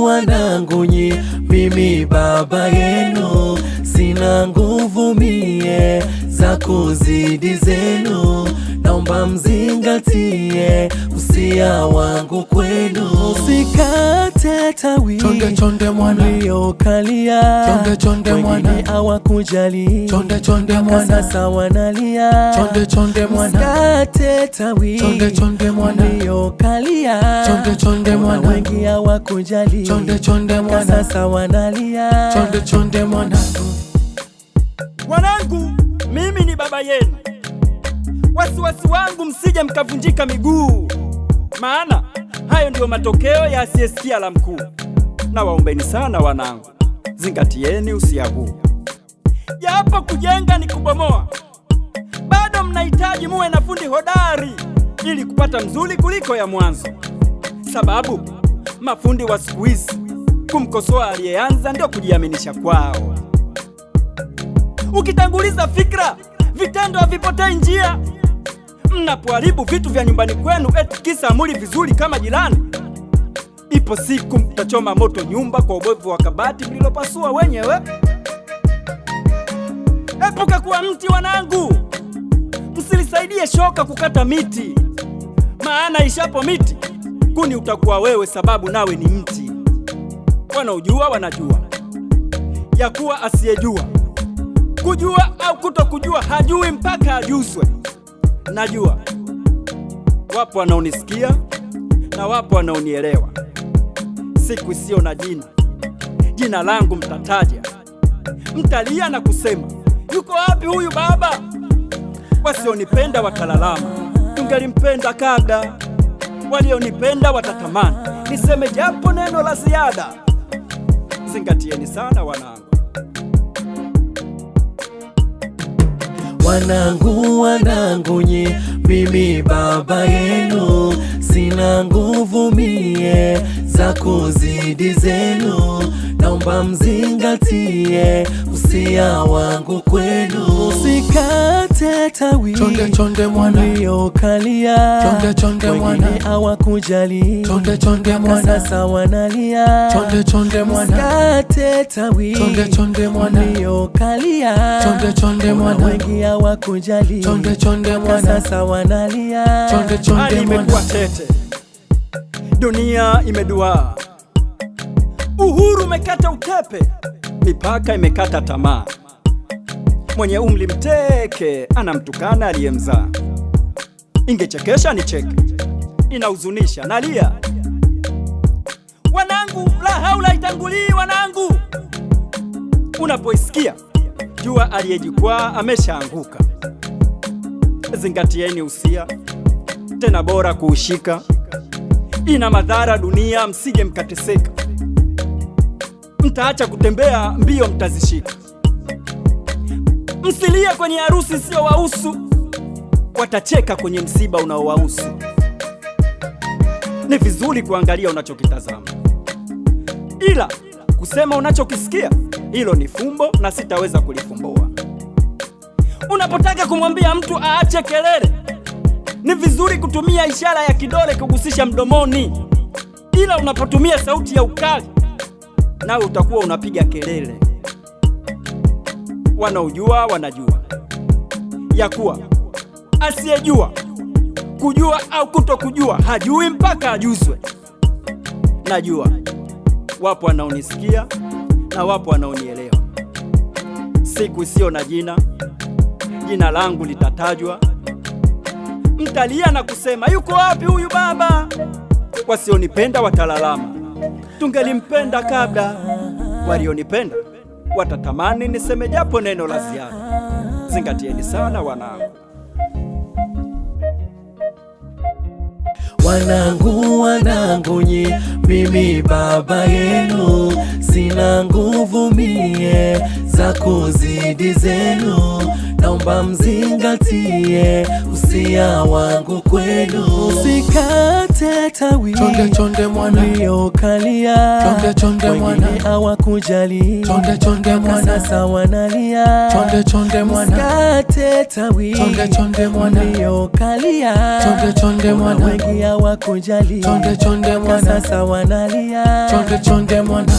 Wanangu nyi, mimi baba yenu, sina nguvu mie za kuzidi zenu. Naomba mzingatie usia wangu kwenu. Usikate tawi, chonde chonde mwana, uliokalia chonde chonde mwana, wengine hawakujali, chonde chonde mwana, sasa wanalia. chonde chonde mwana, usikate tawi, chonde chonde mwana, uliokalia chonde chonde mwana, wengi hawakujali, chonde chonde mwana, sasa wanalia. chonde chonde mwana. Wanangu, mimi ni baba yenu. Wasiwasi wangu msije mkavunjika miguu, maana hayo ndio matokeo ya asiyesikia la mkuu. Na waombeni sana wanangu, zingatieni usia huu. Japo kujenga ni kubomoa, bado mnahitaji muwe na fundi hodari ili kupata mzuri kuliko ya mwanzo, sababu mafundi wa siku hizi kumkosoa aliyeanza ndio kujiaminisha kwao. Ukitanguliza fikra, vitendo havipotei njia. Mnapoharibu vitu vya nyumbani kwenu eti kisa amuli vizuri kama jirani, ipo siku mtachoma moto nyumba kwa ubovu wa kabati mlilopasua wenyewe. Epuka kuwa mti wanangu, msilisaidie shoka kukata miti, maana ishapo miti kuni utakuwa wewe, sababu nawe ni mti. Wanaojua wanajua ya kuwa asiyejua kujua au kutokujua hajui mpaka ajuswe. Najua wapo wanaonisikia na wapo wanaonielewa. Siku isiyo na jina langu mtataja, mtalia na kusema yuko wapi huyu baba? Wasionipenda watalalama, tungelimpenda kabla. Walionipenda watatamani niseme japo neno la ziada. Zingatieni sana wanangu. Wanangu nyi, mimi baba yenu, sina nguvu mie za kuzidi zenu. Naomba mzingatie usia wangu kwenu. Usikate tawi, chonde chonde mwana, uliokalia chonde chonde mwana, wengine hawakujali, chonde chonde mwana, sasa wanalia. chonde chonde mwana, usikate tawi, chonde chonde mwana, uliokalia chonde chonde mwana, wengi hawakujali, chonde chonde mwana, sasa wanalia. chonde chonde Hali mwana. imekuwa tete, dunia imeduaa, uhuru umekata utepe, mipaka imekata tamaa. Mwenye umri mteke anamtukana aliyemzaa. Ingechekesha nicheke, inahuzunisha nalia. Wanangu, la haula itangulii wanangu. Unapoisikia jua aliyejikwaa ameshaanguka. Zingatieni usia, tena bora kuushika. Ina madhara dunia, msije mkateseka. Mtaacha kutembea mbio, mtazishika. Msilie kwenye harusi sio wahusu, watacheka kwenye msiba unaowahusu. Ni vizuri kuangalia unachokitazama, ila kusema unachokisikia hilo ni fumbo na sitaweza kulifumbua. Unapotaka kumwambia mtu aache kelele, ni vizuri kutumia ishara ya kidole kugusisha mdomoni, ila unapotumia sauti ya ukali nawe utakuwa unapiga kelele. Wanaojua wanajua ya kuwa asiyejua kujua au kutokujua hajui mpaka ajuswe. Najua wapo wanaonisikia na wapo wanaonielewa. Siku isiyo na jina langu litatajwa, mtalia na kusema yuko wapi huyu baba? Wasionipenda watalalama, tungelimpenda kabla. Walionipenda watatamani niseme japo neno la ziada. Zingatieni sana wanangu. Wanangu nyi, mimi baba yenu, sina nguvu mie za kuzidi zenu. naomba mzingatie usia wangu kwenu. Usikate tawi, chonde chonde mwana, uliokalia chonde chonde mwana, wengine hawakujali, chonde chonde mwana, sasa wanalia, chonde chonde mwana, usikate tawi, chonde chonde mwana, uliokalia, chonde chonde mwana, wengi hawakujali, chonde chonde mwana, sasa wanalia, chonde chonde mwana.